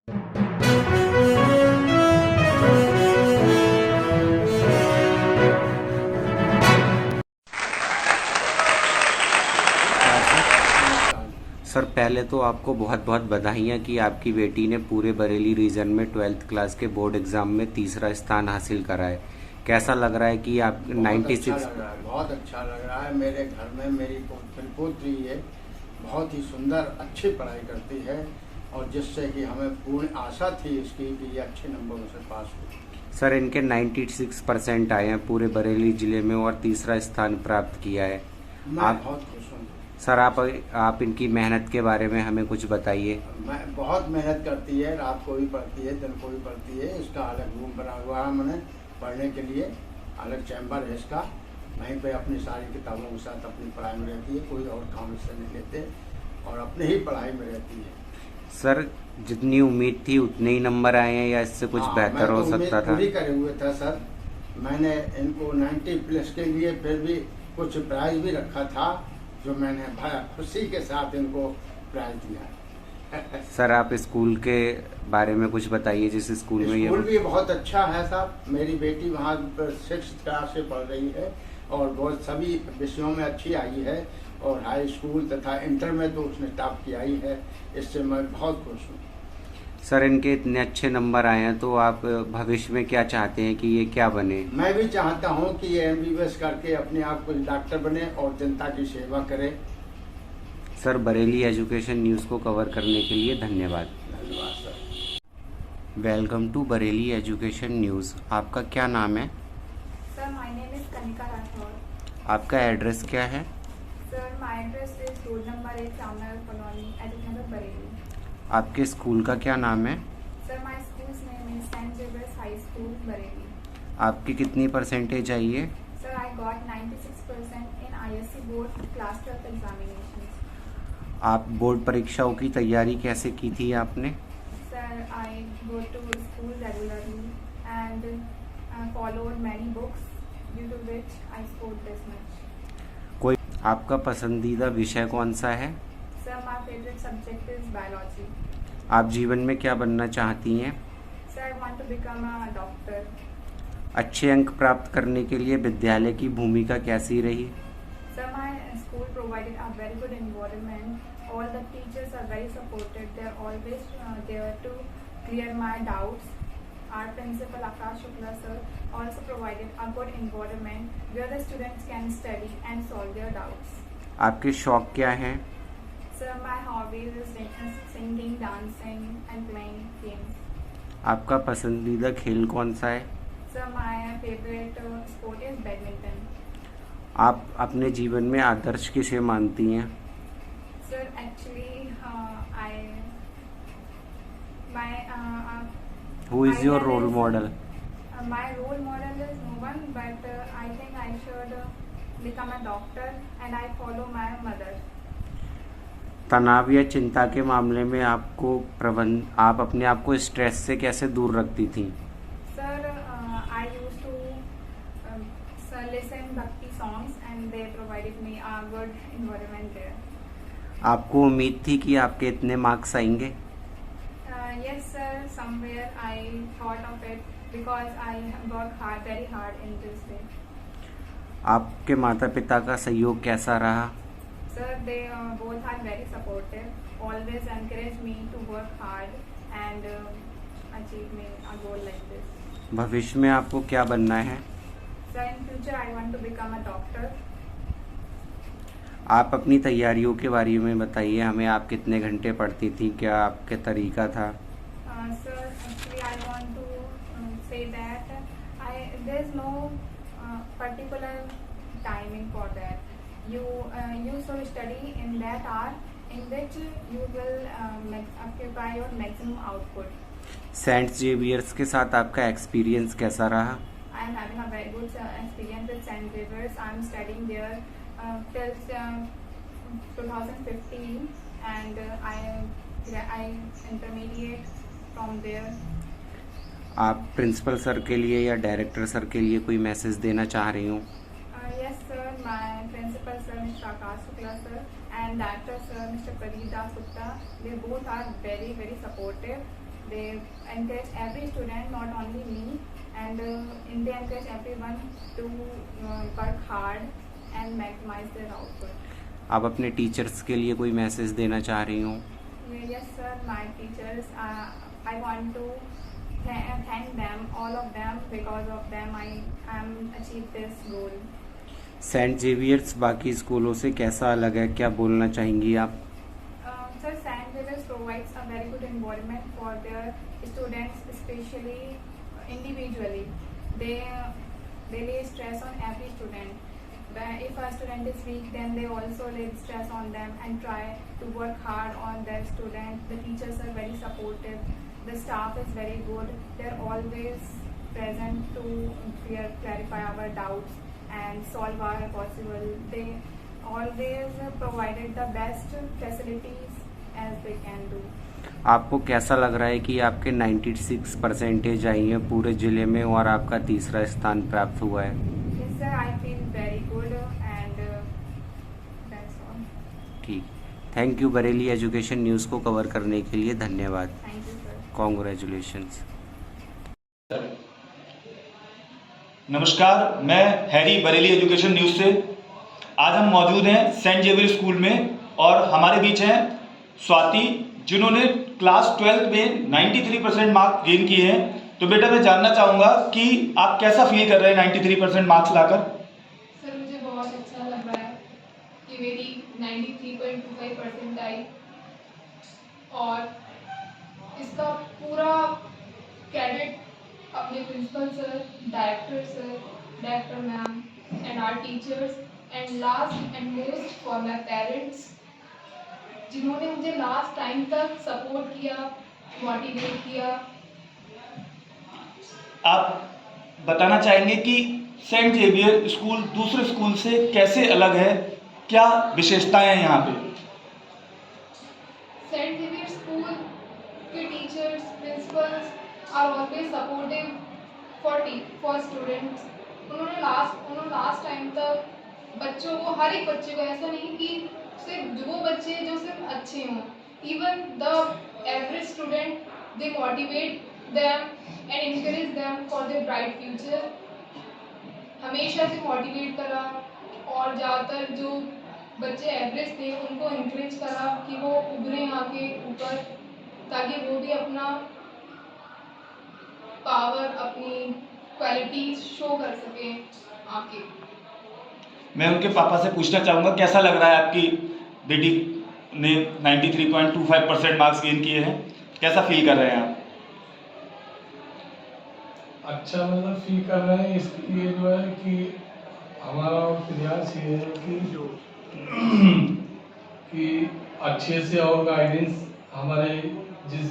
Sir पहले तो आपको बहुत बहुत बधाइयाँ कि आपकी बेटी ने पूरे बरेली रीजन में 12th क्लास के बोर्ड एग्ज़ाम में तीसरा स्थान हासिल करा है। कैसा लग रहा है कि आप 96? बहुत अच्छा लग रहा है। मेरे घर में मेरी पुत्री है, बहुत ही सुंदर अच्छी पढ़ाई करती है और जिससे कि हमें पूर्ण आशा थी इसकी कि ये अच्छे नंबरों से पास हो। सर इनके 96% आए हैं पूरे बरेली ज़िले में और तीसरा स्थान प्राप्त किया है। मैं बहुत खुश हूँ। सर आप इनकी मेहनत के बारे में हमें कुछ बताइए। मैं बहुत मेहनत करती है, रात को भी पढ़ती है, दिन को भी पढ़ती है। इसका अलग रूम बना हुआ है मैंने पढ़ने के लिए, अलग चैम्बर है इसका। वहीं पे अपनी सारी किताबों के साथ अपनी पढ़ाई में रहती है, कोई और काम इससे नहीं लेते और अपने ही पढ़ाई में रहती है। सर जितनी उम्मीद थी उतने ही नंबर आए हैं या इससे कुछ बेहतर हो सकता था? पूरी करे हुए था सर। मैंने इनको 90+ के लिए फिर भी कुछ प्राइज भी रखा था जो मैंने बड़ा खुशी के साथ इनको प्राइज दिया। सर आप स्कूल के बारे में कुछ बताइए जिस स्कूल में ये स्कूल भी बहुत अच्छा है साहब। मेरी बेटी वहाँ 6th क्लास से पढ़ रही है और बहुत सभी विषयों में अच्छी आई है और हाई स्कूल तथा इंटर में तो उसने टॉप किया ही है। इससे मैं बहुत खुश हूँ। सर इनके इतने अच्छे नंबर आए हैं तो आप भविष्य में क्या चाहते हैं कि ये क्या बने? मैं भी चाहता हूँ कि ये MBBS करके अपने आप को डॉक्टर बने और जनता की सेवा करे। सर बरेली एजुकेशन न्यूज़ को कवर करने के लिए धन्यवाद। धन्यवाद sir. Welcome to Bareilly education news. आपका क्या नाम है? Sir my name is Kanika Rathore. आपका एड्रेस क्या है? Sir my address is road number 8 Ramnagar colony education Bareilly. आपके स्कूल का क्या नाम है? Sir my school's name is saint Xavier's high school Bareilly. आपकी कितनी परसेंटेज आई है? Sir I got 96% in ISC board class 12 examinations. आप बोर्ड परीक्षाओं की तैयारी कैसे की थी आपने? Sir I go to school regularly and followed many books due to which I scored this much. कोई आपका पसंदीदा विषय कौन सा है? Sir my favourite subject is biology. आप जीवन में क्या बनना चाहती हैं? Sir I want to become a doctor. अच्छे अंक प्राप्त करने के लिए विद्यालय की भूमिका कैसी रही? Sir, my school provided a very good environment. All the teachers are very supportive. They are always there to clear my doubts. Our principal Akash Shukla sir also provided a good environment where the students can study and solve their doubts. आपके शौक क्या हैं? Sir, my hobbies is singing, dancing and playing games. आपका पसंदीदा खेल कौन सा है? Sir, my favorite sport is badminton. आप अपने जीवन में आदर्श किसे मानती हैं? Sir, actually, Who is your role model? my role model is no one, but I think I should become a doctor and I follow my mother. तनाव या चिंता के मामले में आप अपने आप को स्ट्रेस से कैसे दूर रखती थी? Sir, I used to listen bhakti songs and they provided me a good environment there. आपको उम्मीद थी कि आपके इतने मार्क्स आएंगे? Yes sir, somewhere I thought of it because I worked very hard in this way. आपके माता पिता का सहयोग कैसा रहा? Sir, they both are very supportive, always encourage me to work hard and achieve me a goal like this. भविष्य में आपको क्या बनना है? Sir, in future I want to become a doctor. आप अपनी तैयारियों के बारे में बताइए हमें। आप कितने घंटे पढ़ती थी? क्या आपके तरीका था? Sir, actually I want to say that there is no particular timing for that. You should study in that hour in which you will occupy your maximum output. Saint Xavier's के साथ आपका एक्सपीरियंस कैसा रहा? I am having a very good experience with St. Xavier's. I am studying there till 2015 and I intermediate from there. आप principal sir के लिए या director sir के लिए कोई मैसेज देना चाह रही हूँ? Yes sir, my principal sir Mr. Akash Shukla sir and director sir Mr. Pradeep Das Gupta, they both are very supportive. They encourage every student, not only me, and they encourage everyone to work hard and maximize their output. आप अपने teachers के लिए कोई message देना चाह रही हो? Yes, sir. My teachers, I want to thank them, all of them. Because of them, I am achieved this goal. Saint Xavier's बाकी स्कूलों से कैसा अलग है, क्या बोलना चाहेंगी आप? Sir, St. Xavier's provides a very good environment for their students, especially individually. They lay stress on every student. If a student is weak, then they also lay stress on them and try to work hard on their student. The teachers are very supportive. The staff is very good. They're always present to clarify our doubts and solve our possible. They always provided the best facilities as they can do. आपको कैसा लग रहा है कि आपके 96% आई हैं पूरे ज़िले में और आपका तीसरा स्थान प्राप्त हुआ है? Yes, sir. I feel very good and that's all. ठीक, thank you. Bareilly education news को कवर करने के लिए धन्यवाद। Thank you, sir. कॉन्ग्रेचुलेशंस। नमस्कार, मैं हैरी, बरेली एजुकेशन न्यूज़ से। आज हम मौजूद हैं सेंट जेवियर स्कूल में और हमारे बीच हैं स्वाति, जिन्होंने क्लास 12 में 93% मार्क्स गेन किए हैं। तो बेटा, मैं जानना चाहूँगा कि आप कैसा फील कर रहे हैं 93% मार्क्स लाकर? सर, मुझे बहुत अच्छा लग रहा है कि मेरी 93.25% आई और इसका पूरा क्रेडिट अपने principal sir, director ma'am and our teachers and last and most for my parents, जिन्होंने मुझे लास्ट टाइम तक सपोर्ट किया, मोटिवेट किया। आप बताना चाहेंगे कि सेंट जेवियर स्कूल दूसरे स्कूल से कैसे अलग है, क्या विशेषताएं हैं यहाँ पे? सेंट जेवियर स्कूल के teachers, principals are always supportive for students. उन्होंने लास्ट टाइम तक बच्चों को, हर एक बच्चे को, ऐसा नहीं कि सिर्फ वो बच्चे जो सिर्फ अच्छे हों, even the average student, they motivate them and encourage them for their bright future। हमेशा से मोटिवेट करा और ज़्यादातर जो बच्चे एवरेज थे उनको encourage करा कि वो उभरें आगे ऊपर, ताकि वो भी अपना पावर, अपनी क्वालिटीज शो कर सकें आगे। मैं उनके पापा से पूछना चाहूँगा, कैसा लग रहा है आपकी बेटी ने 93.25% मार्क्स गेन किए हैं, कैसा फील कर रहे हैं आप? अच्छा मतलब फील कर रहे हैं। इसलिए जो है कि हमारा प्रयास ये है कि अच्छे से और गाइडेंस हमारे जिस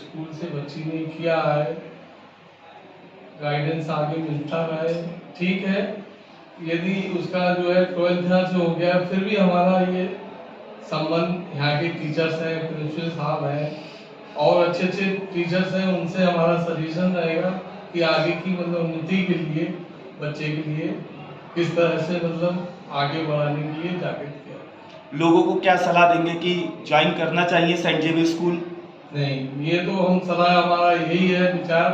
स्कूल से बच्ची ने किया है, गाइडेंस आगे मिलता रहे। ठीक है, यदि उसका जो है 12th यहाँ से हो गया, फिर भी हमारा ये संबंध यहाँ के टीचर्स हैं, प्रिंसिपल साहब हैं और अच्छे अच्छे टीचर्स हैं, उनसे हमारा सजेशन रहेगा कि आगे की मतलब उन्नति के लिए, बच्चे के लिए किस तरह से मतलब आगे बढ़ाने के लिए जागृत किया। लोगों को क्या सलाह देंगे कि ज्वाइन करना चाहिए सेंट जेवियर स्कूल? नहीं, ये तो हम सलाह, हमारा यही है विचार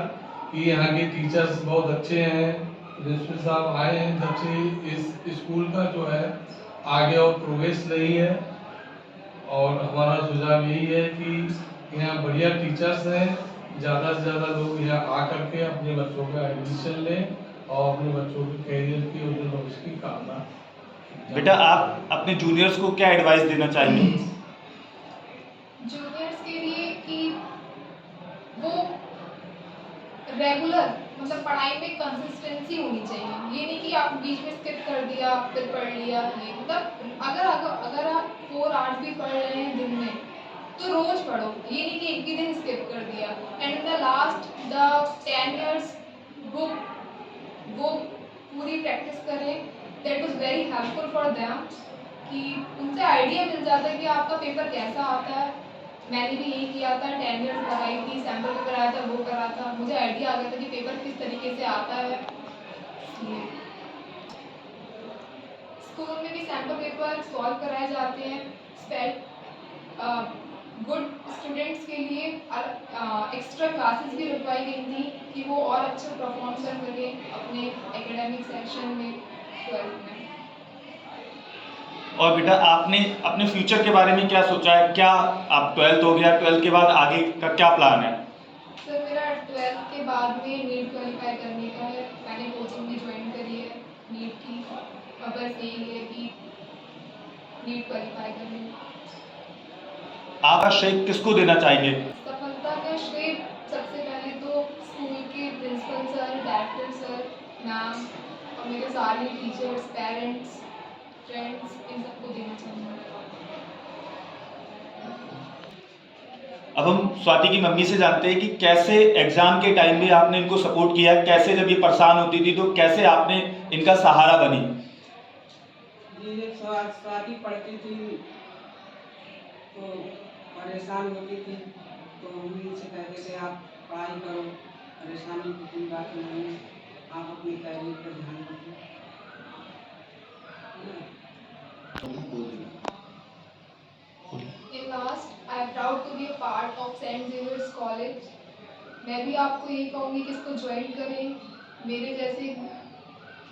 कि यहाँ के टीचर्स बहुत अच्छे हैं, प्रिंसिपल साहब आए हैं जब से इस स्कूल का जो है आगे और प्रोग्रेस नहीं है, और हमारा सुझाव यही है कि यहाँ बढ़िया टीचर्स हैं, ज़्यादा से ज़्यादा लोग यहाँ आकर के अपने बच्चों का एडमिशन लें और अपने बच्चों के करियर की उज्जवल भविष्य की कामना। बेटा, आप अपने जूनियर्स को क्या एडवाइस देना चाहेंगे? जूनियर्स के लिए कि वो रेगुलर, मतलब पढ़ाई में कंसिस्टेंसी होनी चाहिए। ये नहीं कि आप बीच में स्किप कर दिया फिर पढ़ लिया। ये मतलब अगर आप 4 आवर्स भी पढ़ रहे हैं दिन में, तो रोज पढ़ो। ये नहीं कि एक भी दिन स्किप कर दिया। And in the last the 10 years वो पूरी प्रैक्टिस करें। That was very helpful for them, कि उनसे आइडिया मिल जाता है कि आपका पेपर कैसा आता है। मैंने भी यही किया था, 10 years लगाई थी, सैम्पल पेपर आया था, वो करा था, मुझे आइडिया आ गया था कि पेपर किस तरीके से आता है। स्कूल में भी सैम्पल पेपर सॉल्व कराए जाते हैं। गुड स्टूडेंट्स के लिए एक्स्ट्रा क्लासेस भी रखवाई गई थी कि वो और अच्छा परफॉर्म कर सकें अपने एकेडमिक सेक्शन में 12th में। और बेटा आपने अपने फ्यूचर के बारे में क्या सोचा है? क्या आप 12th हो गया, 12th के बाद आगे का क्या प्लान है? सर मेरा 12th के बाद में नीट क्वालिफाई करने का है। मैंने कोचिंग भी ज्वाइन करी है नीट की, और बस यही है कि नीट क्वालिफाई करने में। आप श्रेय किसको देना चाहेंगे? सफलता का श्रेय सबसे पहले तो स्कूल के principal sir, director sir, ma'am और मेरे सारे टीचर्स, पेरेंट्स, फ्रेंड्स, इन सबको देना चाहूँगा। अब हम स्वाति की मम्मी से जानते हैं कि कैसे एग्जाम के टाइम में आपने इनको सपोर्ट किया, कैसे जब ये परेशान होती थी तो कैसे आपने इनका सहारा बनी? ये जब स्वाति पढ़ती थी तो परेशान होती थी, तो हम इनसे कहते थे आप पढ़ाई करो, परेशानी की कोई बात नहीं है, आप अपनी कैरियर पर ध्यान रखो। In last, I am proud to be a part of St. Xavier's College. मैं भी आपको ये कहूँगी कि इसको ज्वाइन करें, मेरे जैसे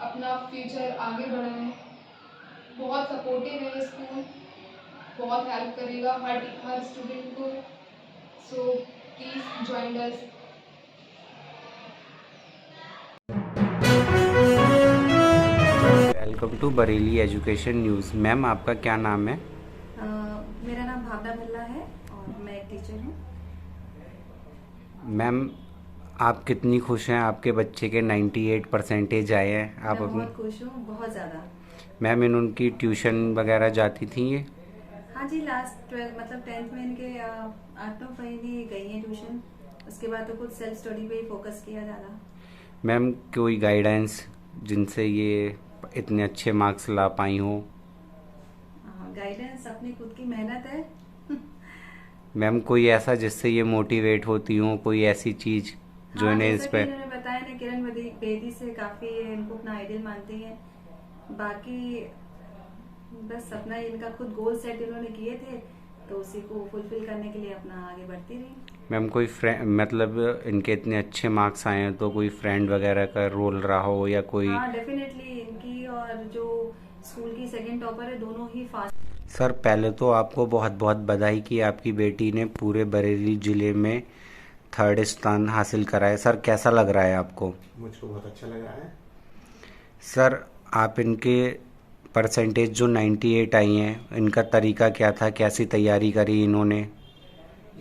अपना फ्यूचर आगे बढ़ाएं। बहुत सपोर्टिव है ये स्कूल, बहुत हेल्प करेगा हर स्टूडेंट को, so please join us. Welcome to Bareilly education news. Ma'am आपका क्या नाम है? मेरा नाम भावना भल्ला है और मैं एक टीचर हूँ। मैम आप कितनी खुश हैं? आपके बच्चे के 98% आए हैं। आप मैं अपनी बहुत खुश हूँ, बहुत ज़्यादा। मैम इन उनकी ट्यूशन वगैरह जाती थी ये? हाँ जी, लास्ट 12 मतलब 10th में इनके 8-9 महीने गई हैं ट्यूशन, उसके बाद तो कुछ सेल्फ स्टडी पे ही फोकस किया ज़्यादा। मैम कोई गाइडेंस जिनसे ये इतने अच्छे मार्क्स ला पाई हो? गाइडेंस अपनी खुद की मेहनत है। मैम कोई ऐसा जिससे ये मोटिवेट होती हो, कोई ऐसी चीज़ जो हाँ, इन्हें जैसा इस कि पर? इन्होंने बताया ना, किरण बेदी से काफ़ी इनको अपना आइडियल मानती हैं। बाकी बस अपना इनका खुद गोल सेट इन्होंने किए थे, तो उसी को फुलफिल करने के लिए अपना आगे बढ़ती रही। मैम कोई फ्रेंड, मतलब इनके इतने अच्छे मार्क्स आए हैं तो कोई फ्रेंड वगैरह का रोल रहा हो या कोई? हाँ डेफिनेटली, इनकी और जो स्कूल की सेकंड टॉपर है दोनों ही फास्ट। सर पहले तो आपको बहुत बहुत बधाई कि आपकी बेटी ने पूरे बरेली ज़िले में 3rd स्थान हासिल करा है। सर कैसा लग रहा है आपको? मुझको बहुत अच्छा लग रहा है। सर आप इनके परसेंटेज जो 98 आई हैं, इनका तरीका क्या था, कैसी तैयारी करी इन्होंने?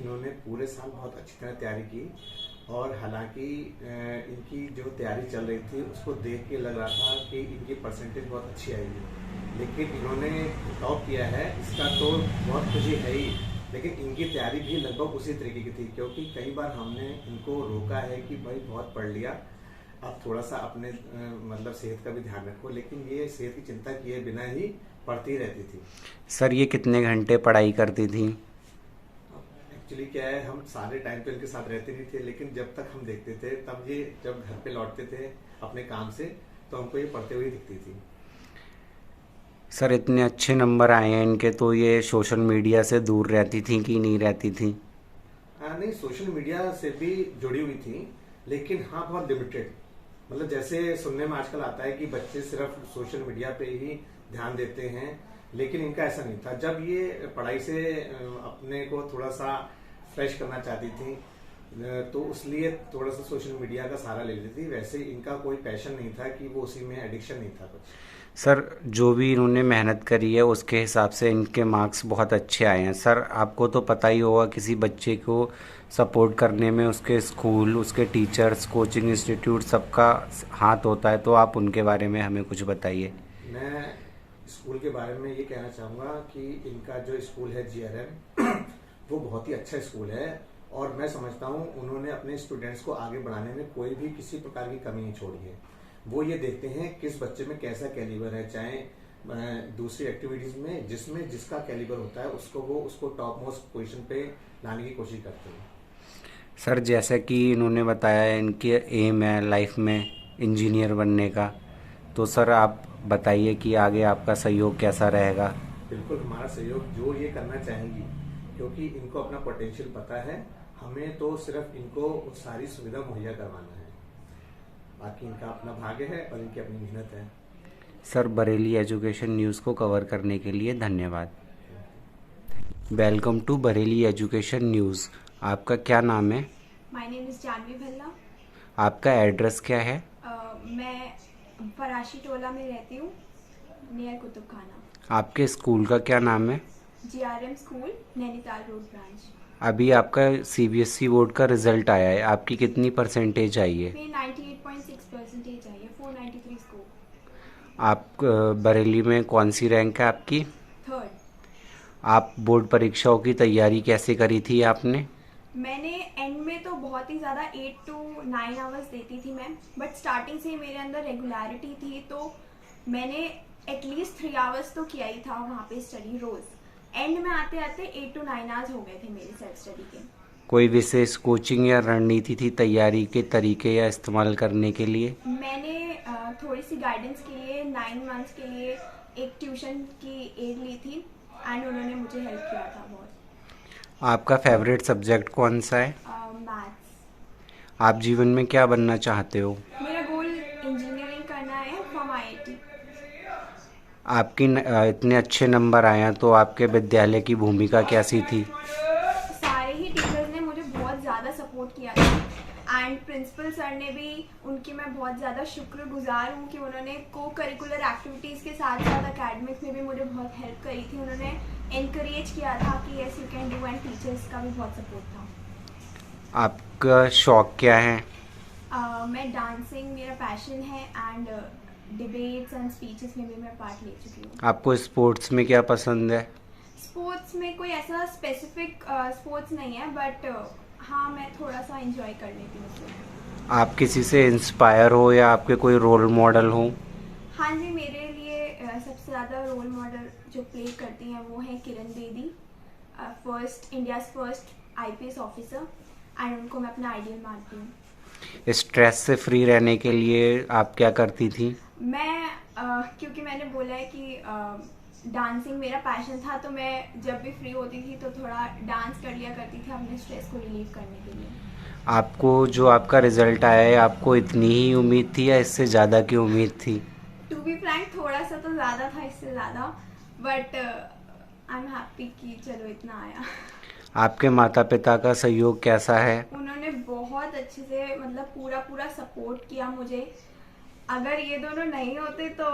इन्होंने पूरे साल बहुत अच्छी तरह तैयारी की, और हालांकि इनकी जो तैयारी चल रही थी उसको देख के लग रहा था कि इनकी परसेंटेज बहुत अच्छी आएगी, लेकिन इन्होंने टॉप किया है, इसका तो बहुत खुशी है ही। लेकिन इनकी तैयारी भी लगभग उसी तरीके की थी, क्योंकि कई बार हमने इनको रोका है कि भाई बहुत पढ़ लिया, अब थोड़ा सा अपने मतलब सेहत का भी ध्यान रखो, लेकिन ये सेहत की चिंता किए बिना ही पढ़ती रहती थी। सर ये कितने घंटे पढ़ाई करती थी? एक्चुअली क्या है, हम सारे टाइम तो इनके साथ रहते नहीं थे, लेकिन जब तक हम देखते थे तब ये जब घर पे लौटते थे अपने काम से तो हमको ये पढ़ते हुए दिखती थी। सर इतने अच्छे नंबर आए हैं इनके, तो ये सोशल मीडिया से दूर रहती थी कि नहीं रहती थी? नहीं, सोशल मीडिया से भी जुड़ी हुई थी, लेकिन हाँ बहुत लिमिटेड। मतलब जैसे सुनने में आजकल आता है कि बच्चे सिर्फ सोशल मीडिया पे ही ध्यान देते हैं, लेकिन इनका ऐसा नहीं था। जब ये पढ़ाई से अपने को थोड़ा सा फ्रेश करना चाहती थी तो उसलिए थोड़ा सा सोशल मीडिया का सहारा ले लेती थी। वैसे इनका कोई पैशन नहीं था कि वो उसी में एडिक्शन नहीं था कुछ। सर जो भी इन्होंने मेहनत करी है उसके हिसाब से इनके मार्क्स बहुत अच्छे आए हैं। सर आपको तो पता ही होगा किसी बच्चे को सपोर्ट करने में उसके स्कूल, उसके टीचर्स, कोचिंग इंस्टीट्यूट सबका हाथ होता है, तो आप उनके बारे में हमें कुछ बताइए। मैं स्कूल के बारे में ये कहना चाहूँगा कि इनका जो स्कूल है GRM वो बहुत ही अच्छा स्कूल है, और मैं समझता हूँ उन्होंने अपने स्टूडेंट्स को आगे बढ़ाने में कोई भी किसी प्रकार की कमी नहीं छोड़ी है। वो ये देखते हैं किस बच्चे में कैसा कैलिबर है, चाहे दूसरी एक्टिविटीज़ में जिसमें जिसका कैलिबर होता है उसको टॉप मोस्ट पोजीशन पे लाने की कोशिश करते हैं। सर जैसा कि इन्होंने बताया इनके एम है लाइफ में इंजीनियर बनने का, तो सर आप बताइए कि आगे आपका सहयोग कैसा रहेगा? बिल्कुल हमारा सहयोग, जो ये करना चाहेंगी क्योंकि इनको अपना पोटेंशियल पता है। हमें तो सिर्फ इनको सारी सुविधा मुहैया करवाना है, बाकी इनका अपना भाग्य है और इनकी अपनी मेहनत है। सर, बरेली एजुकेशन न्यूज़ को कवर करने के लिए धन्यवाद। Welcome to Bareilly education news. आपका क्या नाम है? My name is Jahnavi Bhalla. आपका एड्रेस क्या है? मैं फराशी टोला में रहती हूँ, नियर कुतुब खाना। आपके स्कूल का क्या नाम है? GRM school, Nainital road branch. अभी आपका CBSE बोर्ड का रिजल्ट आया है, आपकी कितनी परसेंटेज आई है? मेरी 98.6% आई है, 493 स्कोर। आप बरेली में कौन सी रैंक है आपकी? 3rd। आप बोर्ड परीक्षाओं की तैयारी कैसे करी थी आपने? मैंने एंड में तो बहुत ही ज़्यादा 8 to 9 आवर्स देती थी मैं, बट स्टार्टिंग से ही मेरे अंदर रेगुलरिटी थी, तो मैंने एटलीस्ट 3 आवर्स तो किया ही था वहाँ पे स्टडी रोज़। एंड में आते आते 8 to 9 आवर्स हो गए थे मेरे सेल्फ स्टडी के। कोई विशेष कोचिंग या रणनीति थी तैयारी के तरीके या इस्तेमाल करने के लिए? मैंने थोड़ी सी गाइडेंस के लिए 9 मंथ्स के लिए एक ट्यूशन की एड ली थी एंड उन्होंने मुझे हेल्प किया था बहुत। आपका फेवरेट सब्जेक्ट कौन सा है? मैथ्स। आप जीवन में क्या बनना चाहते हो? मेरा गोल इंजीनियरिंग करना है फ्रॉम IIT। आपकी इतने अच्छे नंबर आए हैं तो आपके विद्यालय की भूमिका कैसी थी? सारे ही टीचर्स ने मुझे बहुत ज़्यादा सपोर्ट किया था एंड प्रिंसिपल सर ने भी, उनकी मैं बहुत ज़्यादा शुक्रगुजार हूँ कि उन्होंने को करिकुलर एक्टिविटीज़ के साथ साथ एकेडमिक्स में भी मुझे बहुत हेल्प करी थी। उन्होंने एनकरेज किया था कि yes you can do and teachers का भी बहुत सपोर्ट था। आपका शौक क्या है? मैं डांसिंग मेरा पैशन है एंड डिबेट्स एंड स्पीचेस में भी मैं पार्ट ले चुकी हूँ। आपको स्पोर्ट्स में क्या पसंद है? स्पोर्ट्स में कोई ऐसा स्पेसिफिक स्पोर्ट्स नहीं है, बट हाँ मैं थोड़ा सा एंजॉय कर लेती हूँ उसको। आप किसी से इंस्पायर हो या आपके कोई रोल मॉडल हो? हाँ जी, मेरे लिए सबसे ज़्यादा रोल मॉडल जो प्ले करती हैं वो है Kiran Bedi, India's first IPS officer, and उनको मैं अपना आइडियल मानती हूँ। स्ट्रेस से फ्री रहने के लिए आप क्या करती थी? मैं क्योंकि मैंने बोला है कि डांसिंग मेरा पैशन था, तो मैं जब भी फ्री होती थी तो थोड़ा डांस कर लिया करती थी अपने स्ट्रेस को रिलीव करने के लिए। आपको जो आपका रिजल्ट आया है, आपको इतनी ही उम्मीद थी या इससे ज़्यादा की उम्मीद थी? टू बी फ्रैंक थोड़ा सा तो ज़्यादा था इससे ज़्यादा, बट आई एम हैप्पी कि चलो इतना आया। आपके माता पिता का सहयोग कैसा है? उन्होंने बहुत अच्छे से मतलब पूरा सपोर्ट किया मुझे। अगर ये दोनों नहीं होते तो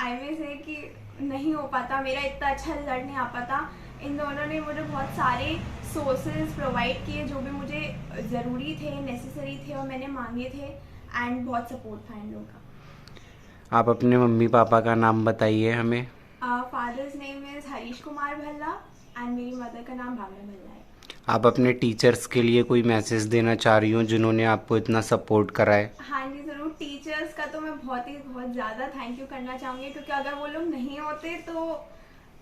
आई में से कि नहीं हो पाता, मेरा इतना अच्छा रिजल्ट नहीं आ पाता। इन दोनों ने मुझे बहुत सारे सोर्सेज प्रोवाइड किए जो भी मुझे ज़रूरी थे, नेसेसरी थे और मैंने मांगे थे, एंड बहुत सपोर्ट था इन लोगों का। आप अपने मम्मी पापा का नाम बताइए हमें। Father's name is Harish Kumar Bhalla and मेरी मदर का नाम भावना भल्ला है। आप अपने टीचर्स के लिए कोई मैसेज देना चाह रही हो जिन्होंने आपको इतना सपोर्ट करा है? हाँ जी ज़रूर। टीचर्स का तो मैं बहुत ज़्यादा थैंक यू करना चाहूँगी, क्योंकि अगर वो लोग नहीं होते तो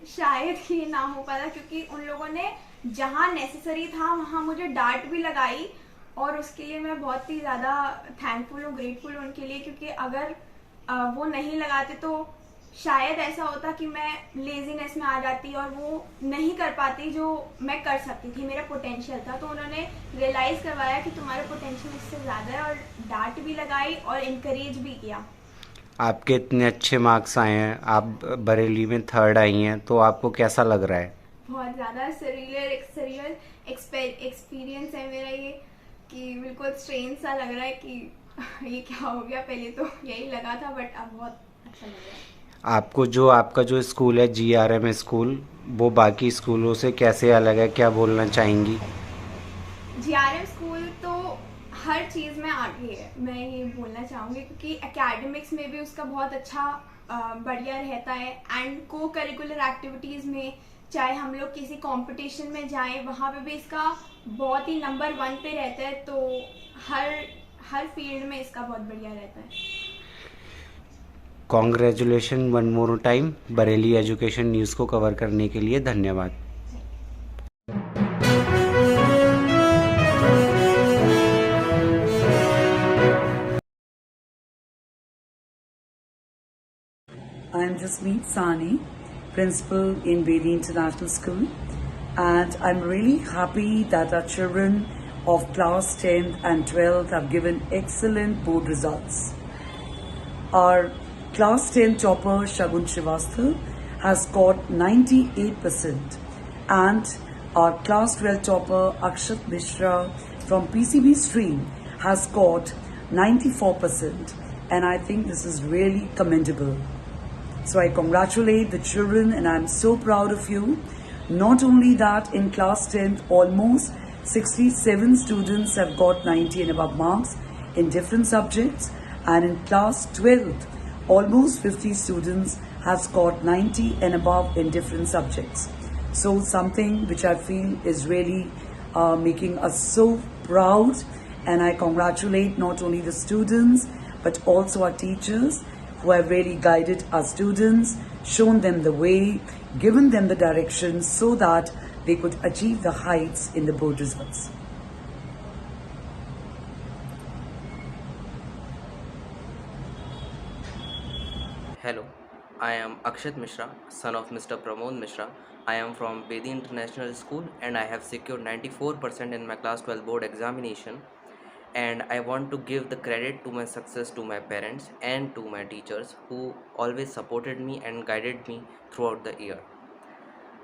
शायद ही ना हो पाता, क्योंकि उन लोगों ने जहाँ नेसेसरी था वहाँ मुझे डांट भी लगाई और उसके लिए मैं बहुत ही ज़्यादा थैंकफुल हूँ, ग्रेटफुल हूँ उनके लिए, क्योंकि अगर वो नहीं लगाते तो शायद ऐसा होता कि मैं लेजीनेस में आ जाती और वो नहीं कर पाती जो मैं कर सकती थी, मेरा पोटेंशियल था। तो उन्होंने रियलाइज़ करवाया कि तुम्हारा पोटेंशियल इससे ज़्यादा है और डांट भी लगाई और इनकरेज भी किया। आपके इतने अच्छे मार्क्स आए हैं, आप बरेली में 3rd आई हैं, तो आपको कैसा लग रहा है? बहुत ज़्यादा सरियल एक्सपीरियंस है मेरा ये, कि बिल्कुल स्ट्रेंज सा लग रहा है कि ये क्या हो गया। पहले तो यही लगा था, बट अब बहुत अच्छा लग रहा है। आपका जो स्कूल है GRM स्कूल, वो बाकी स्कूलों से कैसे अलग है, क्या बोलना चाहेंगी? GRM स्कूल तो हर चीज़ में आगे है, मैं ये बोलना चाहूँगी, क्योंकि एकेडमिक्स में भी उसका बहुत अच्छा बढ़िया रहता है एंड को करिकुलर एक्टिविटीज़ में चाहे हम लोग किसी कंपटीशन में जाएं वहाँ पे भी इसका बहुत ही नंबर 1 पे रहता है। तो हर फील्ड में इसका बहुत बढ़िया रहता है। Congratulation one more time. Bareilly education news को कवर करने के लिए धन्यवाद। I am Jasmeet Sani, Principal in Bedi International School. and I'm really happy that our children of class 10th and 12th have given excellent board results. Our class 10 topper Shagun Srivastava has got 98%, and our class 12 topper Akshat Mishra from PCB stream has got 94%, and I think this is really commendable. So I congratulate the children and I'm so proud of you. Not only that, in class 10th almost 67 students have got 90 and above marks in different subjects, and in class 12th almost 50 students have scored 90 and above in different subjects. So something which I feel is really making us so proud, and I congratulate not only the students but also our teachers who have really guided our students, shown them the way, given them the direction so that they could achieve the heights in the board results. Hello, I am Akshat Mishra, son of Mr. Pramod Mishra. I am from Bedi International School and I have secured 94% in my class 12 board examination. And I want to give the credit to my success to my parents and to my teachers who always supported me and guided me throughout the year.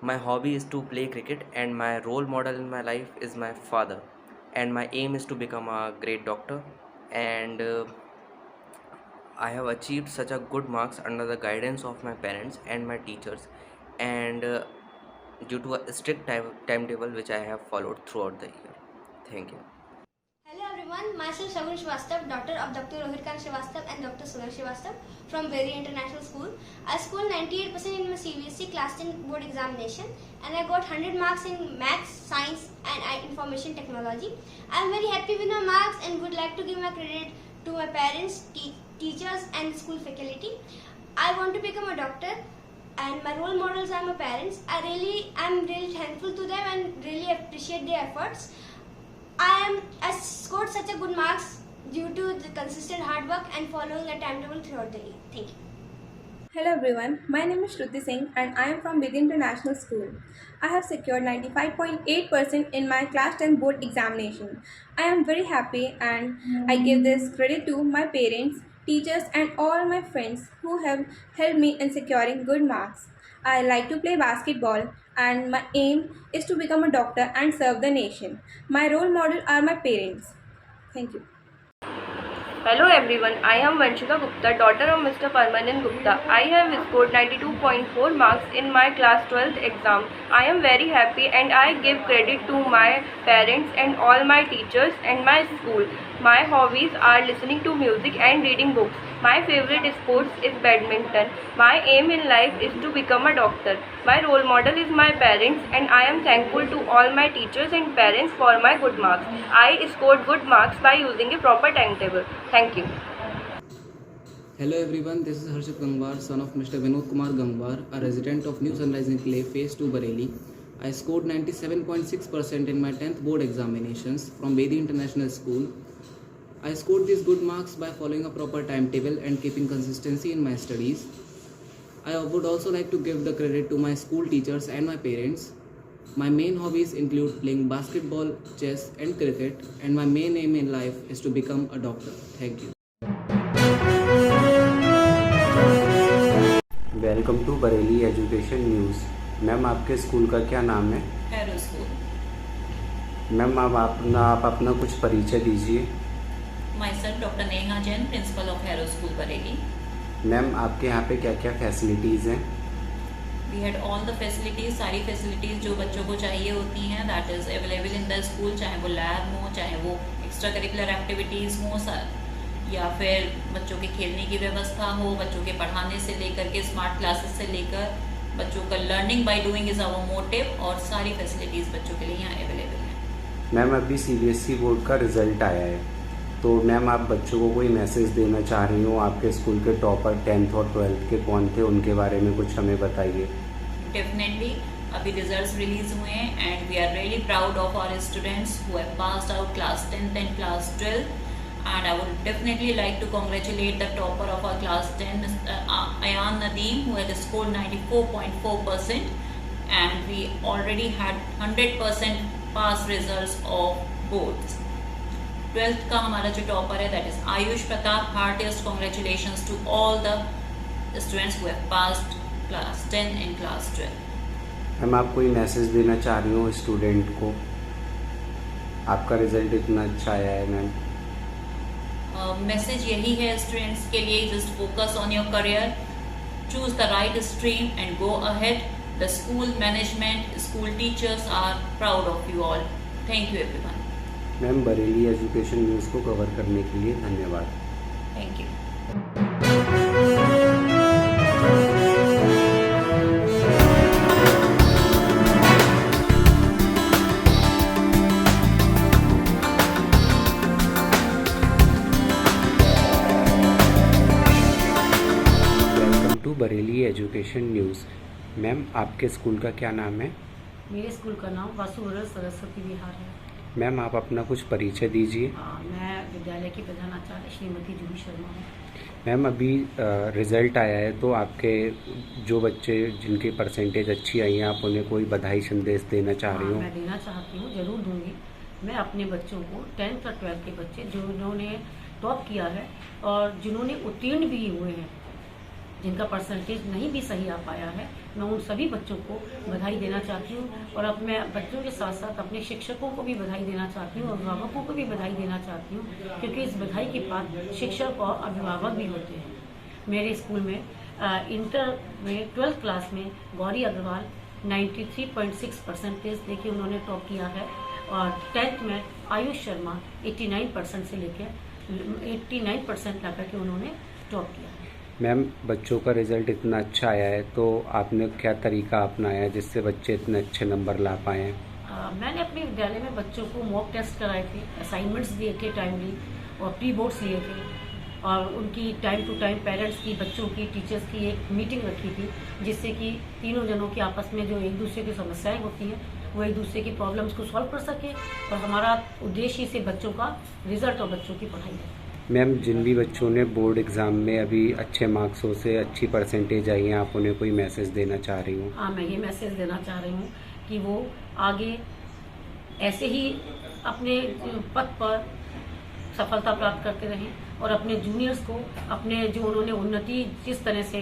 My hobby is to play cricket, and my role model in my life is my father. And my aim is to become a great doctor. And I have achieved such a good marks under the guidance of my parents and my teachers, and due to a strict timetable which I have followed throughout the year. Thank you. Hello everyone, myself Shagun Srivastava, daughter of Dr. Rohit Kant Srivastava and Dr. Sunal Srivastava from Bedi International School. I scored 98% in my CBSE class 10 board examination, and I got 100 marks in maths, science and information technology. I am very happy with my marks and would like to give my credit to my parents, teachers and school faculty. I want to become a doctor, and my role models are my parents. I am really thankful to them and really appreciate their efforts. I scored such a good marks due to the consistent hard work and following a timetable throughout the year. Thank you. Hello everyone, my name is Shruti Singh and I am from Bedi International School. I have secured 95.8% in my class 10 board examination. I am very happy and I give this credit to my parents, teachers and all my friends who have helped me in securing good marks. I like to play basketball and my aim is to become a doctor and serve the nation. My role model are my parents. Thank you. Hello everyone, I am Vanshika Gupta, daughter of Mr. Parmanand Gupta. I have scored 92.4 marks in my class 12th exam. I am very happy and I give credit to my parents and all my teachers and my school. My hobbies are listening to music and reading books. My favorite sports is badminton. My aim in life is to become a doctor. My role model is my parents and I am thankful to all my teachers and parents for my good marks. I scored good marks by using a proper timetable. Thank you. Hello everyone, this is Harshit Gangwar, son of Mr. Vinod Kumar Gangwar, a resident of New Sunrise in Clay, Phase 2 Bareilly. I scored 97.6% in my 10th board examinations from Bedi International School. I scored these good marks by following a proper timetable and keeping consistency in my studies. I would also like to give the credit to my school teachers and my parents. My main hobbies include playing basketball, chess and cricket, and my main aim in life is to become a doctor. Thank you. Welcome to Bareilly education news. Ma'am आपके school का क्या नाम है? Harrow school. Ma'am आप अपना कुछ परिचय दीजिए। Myself Dr. Neha Jain, Principal of Harrow School, Bareilly. Ma'am आपके यहाँ पे क्या क्या फैसिलिटीज़ हैं? We had all the facilities, सारी facilities जो बच्चों को चाहिए होती हैं, that is available in the school, चाहे वो लैब हो, चाहे वो एक्स्ट्रा करिकुलर एक्टिविटीज़ हो, या फिर बच्चों के खेलने की व्यवस्था हो, बच्चों के पढ़ाने से लेकर के स्मार्ट क्लासेस से लेकर बच्चों का learning by doing is our motive, और सारी फैसिलिटीज़ बच्चों के लिए यहाँ अवेलेबल हैं। मैम अभी CBSE बोर्ड का रिजल्ट आया है, तो मैम आप बच्चों को कोई मैसेज देना चाह रही हो? आपके स्कूल के टॉपर 10th और 12th के कौन थे, उनके बारे में कुछ हमें बताइए। डेफिनेटली अभी रिजल्ट्स रिलीज हुए हैं and we are really proud of our students who have passed out class 10th and class 12th, and I would definitely like to congratulate the topper of our class 10, Mr. Ayan Nadeem, who has scored 94.4%, and we already had 100% pass results of boards. 12th का हमारा जो topper है that is Ayush Pratap. Heartiest congratulations to all the students who have passed class 10 and class 12. Ma'am आप कोई message देना चाह रही हो स्टूडेंट को? आपका रिजल्ट इतना अच्छा आया है मैम. मैसेज यही है स्टूडेंट्स के लिए, just focus on your career, choose the right stream and go ahead. The school management, school teachers are proud of you all. Thank you everyone. Ma'am Bareilly education news को cover करने के लिए धन्यवाद. Thank you. Bareilly education news. Ma'am आपके school का क्या नाम है? मेरे स्कूल का नाम वासुदेव सरस्वती विहार है. मैम आप अपना कुछ परिचय दीजिए. मैं विद्यालय की प्रधानाचार्य श्रीमती जूही शर्मा हूँ. मैम अभी रिज़ल्ट आया है तो आपके जो बच्चे जिनकी परसेंटेज अच्छी आई हैं आप उन्हें कोई बधाई संदेश देना चाह रही हो? मैं देना चाहती हूँ, ज़रूर दूंगी. मैं अपने बच्चों को 10th और 12th के बच्चे जिन्होंने टॉप किया है और जिन्होंने उत्तीर्ण भी हुए हैं, जिनका परसेंटेज नहीं भी सही आ पाया है, मैं उन सभी बच्चों को बधाई देना चाहती हूँ. और अब मैं बच्चों के साथ साथ अपने शिक्षकों को भी बधाई देना चाहती हूँ, अभिभावकों को भी बधाई देना चाहती हूँ, क्योंकि इस बधाई के बाद शिक्षक और अभिभावक भी होते हैं. मेरे स्कूल में इंटर में 12th क्लास में गौरी अग्रवाल 93.6 परसेंटेज लेके उन्होंने टॉप किया है और 10th में आयुष शर्मा 89% से लेकर 89% ला करके उन्होंने टॉप किया है. मैम बच्चों का रिज़ल्ट इतना अच्छा आया है तो आपने क्या तरीका अपनाया जिससे बच्चे इतने अच्छे नंबर ला पाए हैं? मैंने अपने विद्यालय में बच्चों को मॉक टेस्ट कराए थे, असाइनमेंट्स दिए थे टाइमली और प्री बोर्ड्स लिए थे और उनकी टाइम टू टाइम पेरेंट्स की, बच्चों की, टीचर्स की एक मीटिंग रखी थी जिससे कि तीनों जनों के आपस में जो एक दूसरे की समस्याएं होती हैं वो एक दूसरे की प्रॉब्लम्स को सॉल्व कर सके और हमारा उद्देश्य ही से बच्चों का रिजल्ट और बच्चों की पढ़ाई है. मैम जिन भी बच्चों ने बोर्ड एग्ज़ाम में अभी अच्छे मार्क्सों से अच्छी परसेंटेज आई हैं आप उन्हें कोई मैसेज देना चाह रही हूँ? हाँ, मैं ये मैसेज देना चाह रही हूँ कि वो आगे ऐसे ही अपने पद पर सफलता प्राप्त करते रहें और अपने जूनियर्स को अपने जो उन्होंने उन्नति जिस तरह से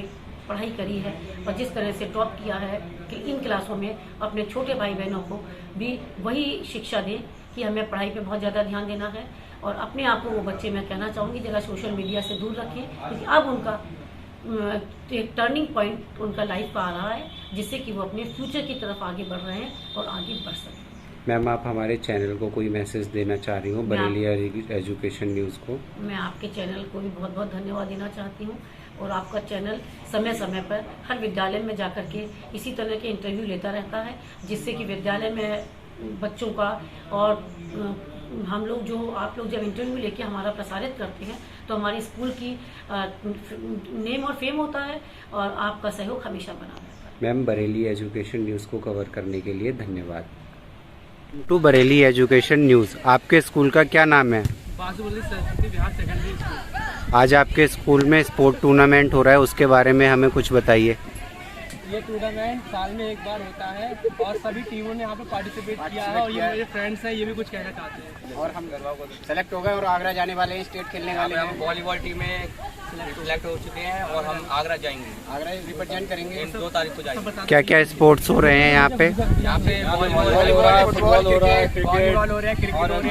पढ़ाई करी है और जिस तरह से टॉप किया है कि इन क्लासों में अपने छोटे भाई बहनों को भी वही शिक्षा दें कि हमें पढ़ाई पे बहुत ज़्यादा ध्यान देना है. और अपने आप को वो बच्चे मैं कहना चाहूँगी जरा सोशल मीडिया से दूर रखें, क्योंकि अब उनका एक टर्निंग पॉइंट उनका लाइफ का आ रहा है जिससे कि वो अपने फ्यूचर की तरफ आगे बढ़ रहे हैं और आगे बढ़ सकें. मैम आप हमारे चैनल को कोई मैसेज देना चाह रही हूँ बरेली एजुकेशन न्यूज़ को? मैं आपके चैनल को भी बहुत बहुत धन्यवाद देना चाहती हूँ और आपका चैनल समय समय पर हर विद्यालय में जाकर के इसी तरह के इंटरव्यू लेता रहता है जिससे कि विद्यालय में बच्चों का और हम लोग जो आप लोग जब इंटरव्यू लेके हमारा प्रसारित करते हैं तो हमारी स्कूल की नेम और फेम होता है और आपका सहयोग हमेशा बना रहता है. मैम बरेली एजुकेशन न्यूज़ को कवर करने के लिए धन्यवाद. To Bareilly education news. आपके स्कूल का क्या नाम है? Saraswati Vihar secondary school. आज आपके स्कूल में स्पोर्ट टूर्नामेंट हो रहा है, उसके बारे में हमें कुछ बताइए. ये टूर्नामेंट साल में एक बार होता है और सभी टीमों ने यहाँ पे पार्टिसिपेट किया है और ये मेरे फ्रेंड्स हैं, ये भी कुछ कहना चाहते हैं. और हम सेलेक्ट हो गए और आगरा जाने वाले हैं, स्टेट खेलने वाले हैं. हम वॉलीबॉल टीम में सिलेक्ट हो चुके हैं और हम आगरा जाएंगे. आगरा रिप्रेजेंट करेंगे. 2 तारीख को जाएंगे. क्या क्या स्पोर्ट्स हो रहे हैं यहाँ पे? यहाँ पे वॉलीबॉल हो रहा है, फुटबॉल हो रहा है, क्रिकेट हो रहा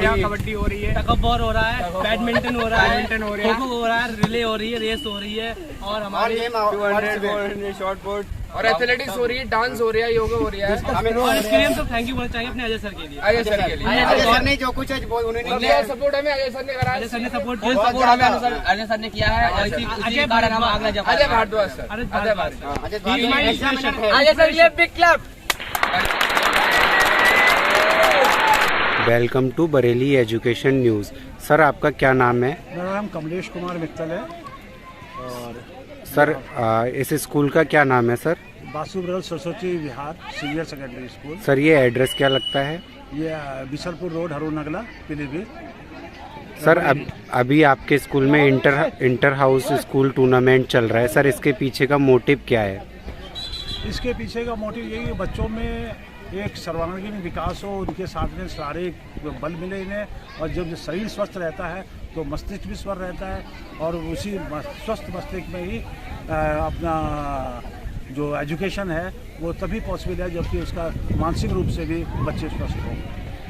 है, कबड्डी हो रही है, टगऑफ हो रहा है, बैडमिंटन हो रहा है, खो-खो हो रहा है, रिले हो रही है, रेस हो रही है और हमारे 200 शॉर्ट पुट और एथलेटिक्स हो रही है, डांस हो रहा है, योगा हो रहा है. और इसके लिए हम सब थैंक यू बोलना चाहेंगे अपने अजय सर के लिए. अजय सर ने जो कुछ है उन्होंने सपोर्ट हमें अजय सर ने करा. अजय सर ने सपोर्ट अजय सर ने किया है और इसी कारण हम आगरा जा पाए. अजय भारद्वाज सर. अजय सर ये big clap. Welcome to Bareilly education news. Sir आपका क्या नाम है? मेरा नाम कमलेश कुमार मित्तल है. और सर इस स्कूल का क्या नाम है sir? Vasudev Saraswati Vihar senior secondary school. Sir ये एड्रेस क्या लगता है? ये बिसलपुर रोड, हरून नगला, पीलीभीत. सर अभी आपके स्कूल में इंटर हाउस स्कूल टूर्नामेंट चल रहा है. सर इसके पीछे का मोटिव क्या है? इसके पीछे का मोटिव यही है, बच्चों में एक सर्वांगीण विकास हो, उनके साथ में शारीरिक बल मिले इन्हें, और जब शरीर स्वस्थ रहता है तो मस्तिष्क भी स्वस्थ रहता है, और उसी स्वस्थ मस्तिष्क में ही अपना जो एजुकेशन है वो तभी पॉसिबल है जबकि उसका मानसिक रूप से भी बच्चे स्वस्थ हों।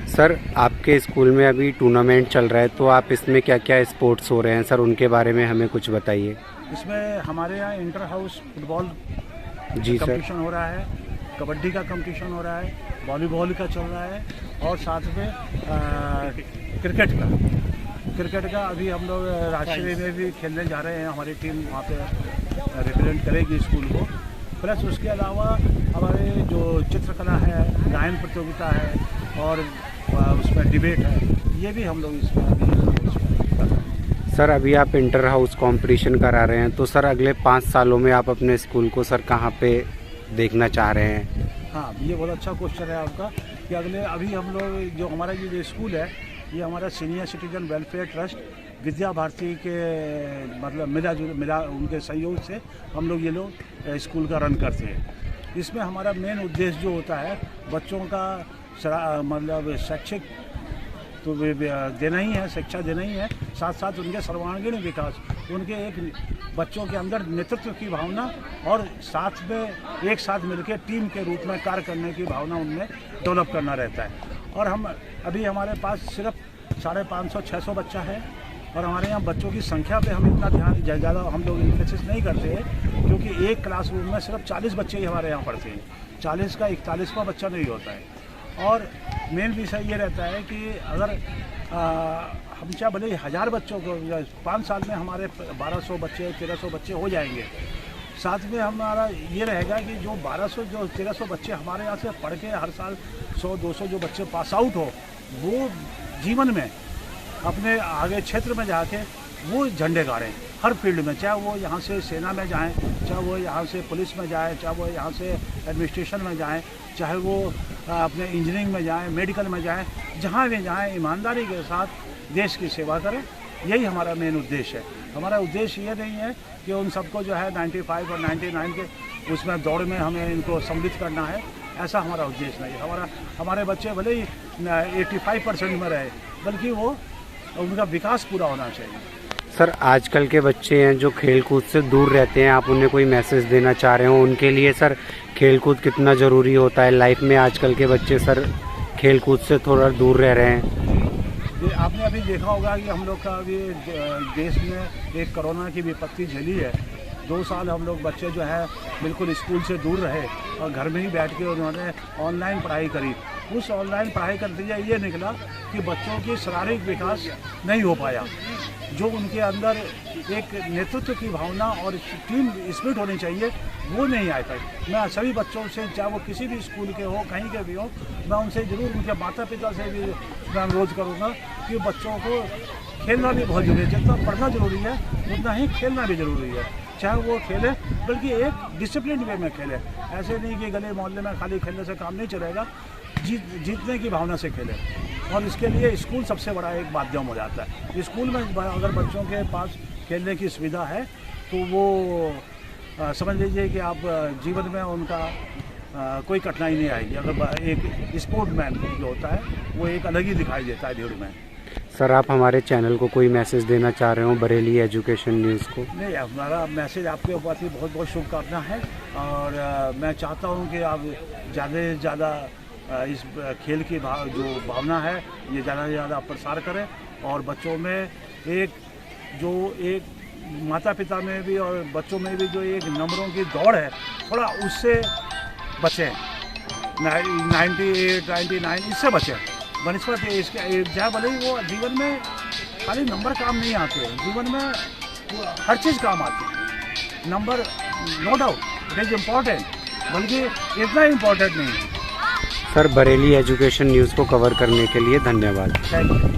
सर आपके स्कूल में अभी टूर्नामेंट चल रहा है, तो आप इसमें क्या क्या स्पोर्ट्स हो रहे हैं सर, उनके बारे में हमें कुछ बताइए। इसमें हमारे यहाँ इंटर हाउस फुटबॉल जी सर कंपटीशन हो रहा है, कबड्डी का कंपटीशन हो रहा है, वॉलीबॉल का चल रहा है, और साथ में क्रिकेट का अभी हम लोग राष्ट्रीय में भी खेलने जा रहे हैं। हमारी टीम वहाँ पे रिप्रेजेंट करेगी स्कूल को। प्लस उसके अलावा हमारे जो चित्रकला है, गायन प्रतियोगिता है, और उसमें डिबेट है, ये भी हम लोग इसमें। सर अभी आप इंटर हाउस कंपटीशन करा रहे हैं, तो सर अगले 5 सालों में आप अपने स्कूल को सर कहाँ पे देखना चाह रहे हैं? हाँ, ये बहुत अच्छा क्वेश्चन है आपका कि अभी हम लोग जो हमारा ये स्कूल है, ये हमारा senior citizen welfare trust Vidya Bharati के मतलब मिला उनके सहयोग से हम लोग ये लोग स्कूल का रन करते हैं। इसमें हमारा मेन उद्देश्य जो होता है बच्चों का मतलब शैक्षिक तो देना ही है, शिक्षा देना ही है, साथ साथ उनके सर्वांगीण विकास, उनके एक बच्चों के अंदर नेतृत्व की भावना और साथ में एक साथ मिलकर टीम के रूप में कार्य करने की भावना उनमें डेवलप करना रहता है। और अभी हमारे पास सिर्फ 550-600 बच्चा है, और हमारे यहाँ बच्चों की संख्या पे हम इतना ध्यान ज़्यादा हम लोग इन्फोसिस नहीं करते हैं, क्योंकि एक क्लासरूम में सिर्फ 40 बच्चे ही हमारे यहाँ पढ़ते हैं, 40 का 41वां बच्चा नहीं होता है। और मेन विषय ये रहता है कि अगर हम चाहे भले 1000 बच्चों को 5 साल में हमारे 1200 बच्चे 1300 बच्चे हो जाएंगे, साथ में हमारा ये रहेगा कि जो 1300 बच्चे हमारे यहाँ से पढ़ के हर साल 100-200 जो बच्चे पास आउट हो, वो जीवन में अपने आगे क्षेत्र में जाके वो झंडे गाड़ें हर फील्ड में, चाहे वो यहाँ से सेना में जाएं, चाहे वो यहाँ से पुलिस में जाएं, चाहे वो यहाँ से एडमिनिस्ट्रेशन में जाएं, चाहे वो अपने इंजीनियरिंग में जाएं, मेडिकल में जाएं, जहाँ भी जाएं ईमानदारी के साथ देश की सेवा करें। यही हमारा मेन उद्देश्य है। हमारा उद्देश्य ये नहीं है कि उन सबको जो है 95 और 99 के उसमें दौड़ में हमें इनको सम्मिलित करना है, ऐसा हमारा उद्देश्य नहीं है। हमारे बच्चे भले ही 85% में रहे, बल्कि वो उनका विकास पूरा होना चाहिए। सर आजकल के बच्चे हैं जो खेल कूद से दूर रहते हैं, आप उन्हें कोई मैसेज देना चाह रहे हो उनके लिए? सर खेल कूद कितना ज़रूरी होता है लाइफ में? आजकल के बच्चे सर खेल कूद से थोड़ा दूर रह रहे हैं। ये आपने अभी देखा होगा कि हम लोग का अभी देश में एक कोरोना की विपत्ति झेली है। 2 साल हम लोग बच्चे जो है बिल्कुल स्कूल से दूर रहे और घर में ही बैठ के उन्होंने ऑनलाइन पढ़ाई करी। उस ऑनलाइन पढ़ाई का नतीजा ये निकला कि बच्चों की शारीरिक विकास नहीं हो पाया। जो उनके अंदर एक नेतृत्व की भावना और टीम स्पिरिट होनी चाहिए, वो नहीं आ पाई। मैं सभी बच्चों से, चाहे वो किसी भी स्कूल के हो, कहीं के भी हो, मैं उनसे ज़रूर उनके माता पिता से भी मैं अनुरोध करूँगा कि बच्चों को खेलना भी बहुत जरूरी है। जितना पढ़ना जरूरी है उतना ही खेलना भी ज़रूरी है। चाहे वो खेले, बल्कि एक डिसिप्लिन वे में खेले। ऐसे नहीं कि गले मोहल्ले में खाली खेलने से काम नहीं चलेगा, जीतने की भावना से खेले। और इसके लिए स्कूल सबसे बड़ा एक माध्यम हो जाता है। स्कूल में अगर बच्चों के पास खेलने की सुविधा है तो वो समझ लीजिए कि आप जीवन में उनका कोई कठिनाई नहीं आएगी। अगर एक स्पोर्ट्समैन जो होता है वो एक अलग ही दिखाई देता है भीड़ में। सर आप हमारे चैनल को कोई मैसेज देना चाह रहे हो बरेली एजुकेशन न्यूज़ को? नहीं, हमारा मैसेज आपके ऊपर बहुत बहुत शुभकामना है, और मैं चाहता हूँ कि आप ज़्यादा से ज़्यादा इस खेल की जो भावना है ये ज़्यादा से ज़्यादा प्रसार करें, और बच्चों में एक माता पिता में भी और बच्चों में भी जो एक नंबरों की दौड़ है, थोड़ा उससे बचें। 98, 99 इससे बचें बनस्पत। इसके जहाँ भले ही वो जीवन में खाली नंबर काम नहीं आते हैं, जीवन में हर चीज़ काम आती है। Number no doubt it is important, बल्कि इतना इम्पॉर्टेंट नहीं है। सर बरेली एजुकेशन न्यूज़ को कवर करने के लिए धन्यवाद। Thank you.